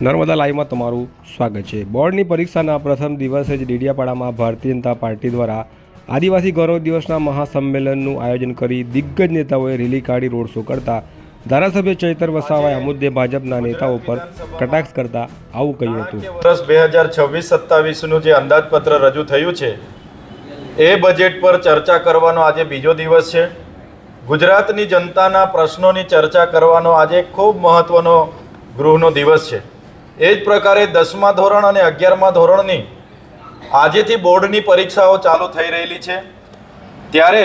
નર્મદા લાઈવમાં તમારું સ્વાગત છે। બોર્ડની પરીક્ષાના પ્રથમ દિવસે જ ડેડિયાપાડામાં ભારતીય જનતા પાર્ટી દ્વારા આદિવાસી ગૌરવ દિવસના મહાસંમેલનનું આયોજન કરી દિગ્ગજ નેતાઓએ રેલી કાઢી રોડ શો કરતા ધારાસભ્ય ચૈતર વસાવાએ આ મુદ્દે ભાજપના નેતાઓ પર કટાક્ષ કરતા આવું કહ્યું હતું। વર્ષ 2026-27નું જે અંદાજપત્ર રજૂ થયું છે એ બજેટ પર ચર્ચા કરવાનો આજે બીજો દિવસ છે। ગુજરાતની જનતાના પ્રશ્નોની ચર્ચા કરવાનો આજે ખૂબ મહત્વનો ગૃહનો દિવસ છે। એ જ પ્રકારે 10મા ધોરણ અને 11મા ધોરણની આજેથી બોર્ડની પરીક્ષાઓ ચાલુ થઈ રહેલી છે। ત્યારે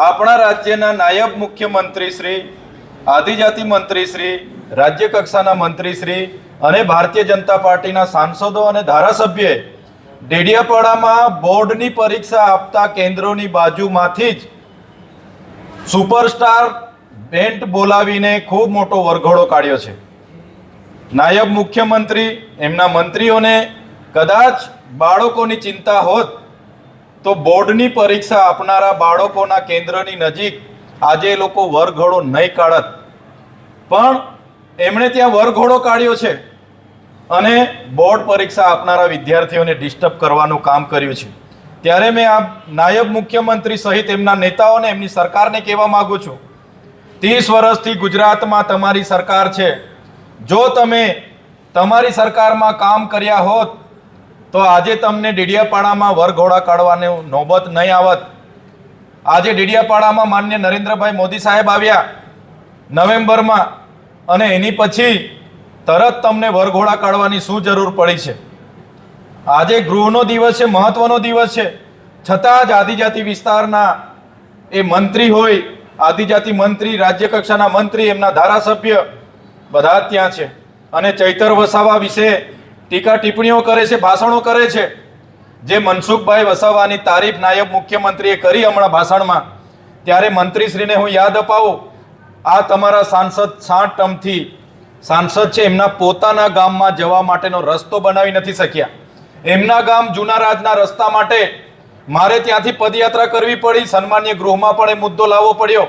આપણા રાજ્યના નાયબ મુખ્યમંત્રી શ્રી, આદિજાતિ મંત્રી શ્રી, રાજ્ય કક્ષાના મંત્રી શ્રી અને ભારતીય જનતા પાર્ટીના સાંસદો અને ધારાસભ્યએ ડેડિયાપાડામાં બોર્ડની પરીક્ષા આપતા કેન્દ્રોની બાજુમાંથી જ સુપરસ્ટાર બેન્ડ બોલાવીને ખૂબ મોટો વરઘોડો કાઢ્યો છે। નાયબ મુખ્યમંત્રી એમના મંત્રીઓને કદાચ બાળકોની ચિંતા હોત તો બોર્ડની પરીક્ષા આપનારા બાળકોના કેન્દ્રની નજીક આજે લોકો વરઘોડો નહીં કાઢત, પણ એમણે ત્યાં વરઘોડો કાઢ્યો છે અને બોર્ડ પરીક્ષા આપનારા વિદ્યાર્થીઓને ડિસ્ટર્બ કરવાનું કામ કર્યું છે। ત્યારે મેં આ નાયબ મુખ્યમંત્રી સહિત એમના નેતાઓને, એમની સરકારને કહેવા માંગુ છું, 30 વર્ષથી ગુજરાતમાં તમારી સરકાર છે। જો તમે તમારી સરકારમાં કામ કર્યા હોત તો આજે તમને ડેડિયાપાડામાં વરઘોડા કાઢવાની નોબત નહીં આવત। આજે ડેડિયાપાડામાં માન્ય નરેન્દ્રભાઈ મોદી સાહેબ આવ્યા નવેમ્બરમાં અને એની પછી તરત તમને વરઘોડા કાઢવાની શું જરૂર પડી છે? આજે ગૃહનો દિવસ છે, મહત્વનો દિવસ છે, છતાં જ આદિજાતિ વિસ્તારના એ મંત્રી હોય, આદિજાતિ મંત્રી, રાજ્ય કક્ષાના મંત્રી, એમના ધારાસભ્ય બધા ત્યાં છે અને ચૈતર વસાવા વિશે ટીકા ટિપ્પણીઓ કરે છે, ભાષણો કરે છે। જે મનસુખભાઈ વસાવાની તારીફ નાયબ મુખ્યમંત્રીએ કરી હમણાં ભાષણમાં, ત્યારે મંત્રીશ્રીને હું યાદ અપાવું, આ તમારા સાંસદ 60 ટર્મથી સાંસદ છે, એમના પોતાના ગામમાં જવા માટેનો રસ્તો બનાવી નથી શક્યા। એમના ગામ જૂના રાજના રસ્તા માટે મારે ત્યાંથી પદયાત્રા કરવી પડી, સન્માન્ય ગૃહમાં પણ એ મુદ્દો લાવવો પડ્યો।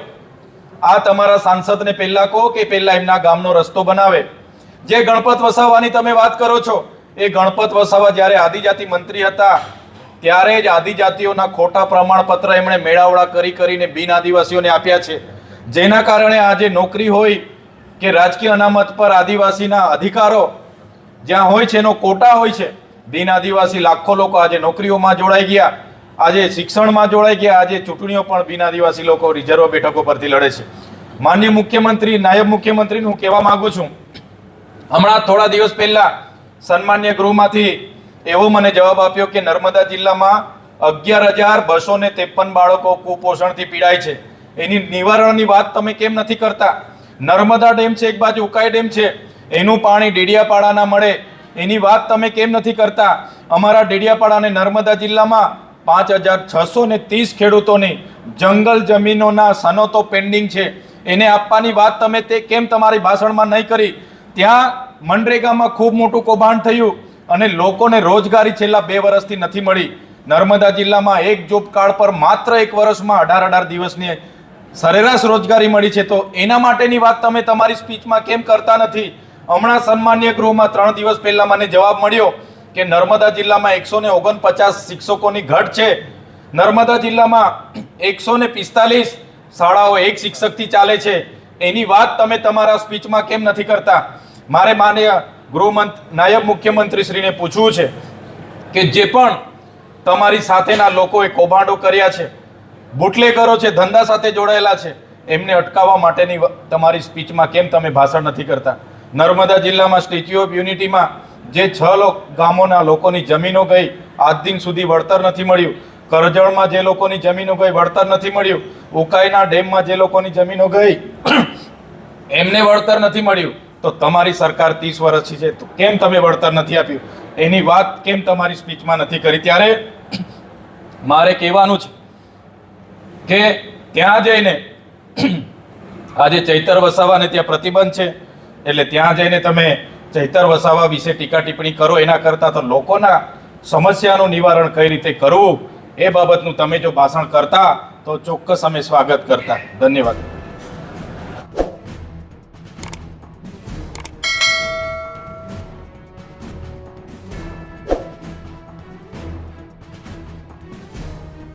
આ તમારા સાંસદને પહેલા કહો કે પહેલા એમના ગામનો રસ્તો બનાવે। જે ગણપત વસાવાની તમે વાત કરો છો, એ ગણપત વસાવા જ્યારે આદિજાતિ મંત્રી હતા ત્યારે જ આદિજાતિઓના ખોટા પ્રમાણપત્ર એમણે મેળાવડા કરીને બિન આદિવાસીઓને આપ્યા છે, જેના કારણે આજે નોકરી હોય કે રાજકીય અનામત પર આદિવાસીના અધિકારો જ્યાં હોય છે એનો કોટા હોય છે। બિન આદિવાસી લાખો લોકો આજે નોકરીઓમાં જોડાઈ ગયા, આજે શિક્ષણમાં જોડાઈ ગયા, આજે ચૂંટણીઓ પણ બિન આદિવાસી લોકો રિઝર્વ બેઠકો પરથી લડે છે। માનનીય મુખ્યમંત્રી, નાયબ મુખ્યમંત્રીને હું કહેવા માંગુ છું, હમણાં થોડા દિવસ પહેલા સન્માન્ય ગૃહમાંથી એવો મને જવાબ આપ્યો કે નર્મદા જિલ્લામાં 11,253 બાળકો કુપોષણથી પીડાય છે। એની નિવારણની વાત તમે કેમ નથી કરતા? નર્મદા ડેમ છે, એક બાજુ ઉકાઈ ડેમ છે, એનું પાણી ડેડિયાપાડાના મળે, એની વાત તમે કેમ નથી કરતા? અમારા ડેડિયાપાડા અને નર્મદા જિલ્લામાં 5,630 ખેડૂતોની જંગલ જમીનોના સનતો પેન્ડિંગ છે, એને આપવાની વાત તમે તે કેમ તમારી ભાષણમાં નહીં કરી? ત્યાં મનરેગામાં ખૂબ મોટું કૌભાંડ થયું અને લોકોને રોજગારી છેલ્લા 2 વર્ષથી નથી મળી। નર્મદા જિલ્લામાં એક જોબ કાર્ડ પર માત્ર 1 વર્ષમાં 18 દિવસની સરેરાશ રોજગારી મળી છે, તો એના માટેની વાત તમે તમારી સ્પીચમાં કેમ કરતા નથી? હમણાં સન્માન્ય ગૃહમાં 3 દિવસ પહેલા મને જવાબ મળ્યો કે નર્મદા જિલ્લામાં 149 શિક્ષકોની ઘટ છે, નર્મદા જિલ્લામાં 145 શાળાઓ એક શિક્ષકથી ચાલે છે, એની વાત તમે તમારા સ્પીચમાં કેમ નથી કરતા? મારે માનનીય નાયબ મુખ્યમંત્રીશ્રીને પૂછવું છે કે જે પણ તમારી સાથેના લોકોએ કૌભાંડો કર્યા છે, બુટલેગરો છે, ધંધા સાથે જોડાયેલા છે, એમને અટકાવવા માટેની તમારી સ્પીચમાં કેમ તમે ભાષણ નથી કરતા? નર્મદા જિલ્લામાં સ્ટેચ્યુ ઓફ યુનિટીમાં જે 6 ગામોના લોકોની જમીનો ગઈ, આજ દિન સુધી વળતર નથી મળ્યું। કરજણમાં જે લોકોની જમીનો ગઈ, વળતર નથી મળ્યું। ઉકાઈના ડેમમાં જે લોકોની જમીનો ગઈ, એમને વળતર નથી મળ્યું। તો તમારી સરકાર 30 વર્ષથી છે, તો કેમ તમે વળતર નથી આપ્યું? એની વાત કેમ તમારી સ્પીચમાં નથી કરી? ત્યારે મારે કહેવાનું છે કે ત્યાં જઈને આજે ચૈતર વસાવાને ત્યાં પ્રતિબંધ છે, એટલે ત્યાં જઈને તમે ચૈતર વસાવા વિશે ટીકા ટિપ્પણી કરો એના કરતાં તો લોકોના સમસ્યાનું નિવારણ કઈ રીતે કરવું એ બાબતનું તમે જો ભાષણ કરતા તો ચોક્કસ અમે સ્વાગત કરતા। ધન્યવાદ।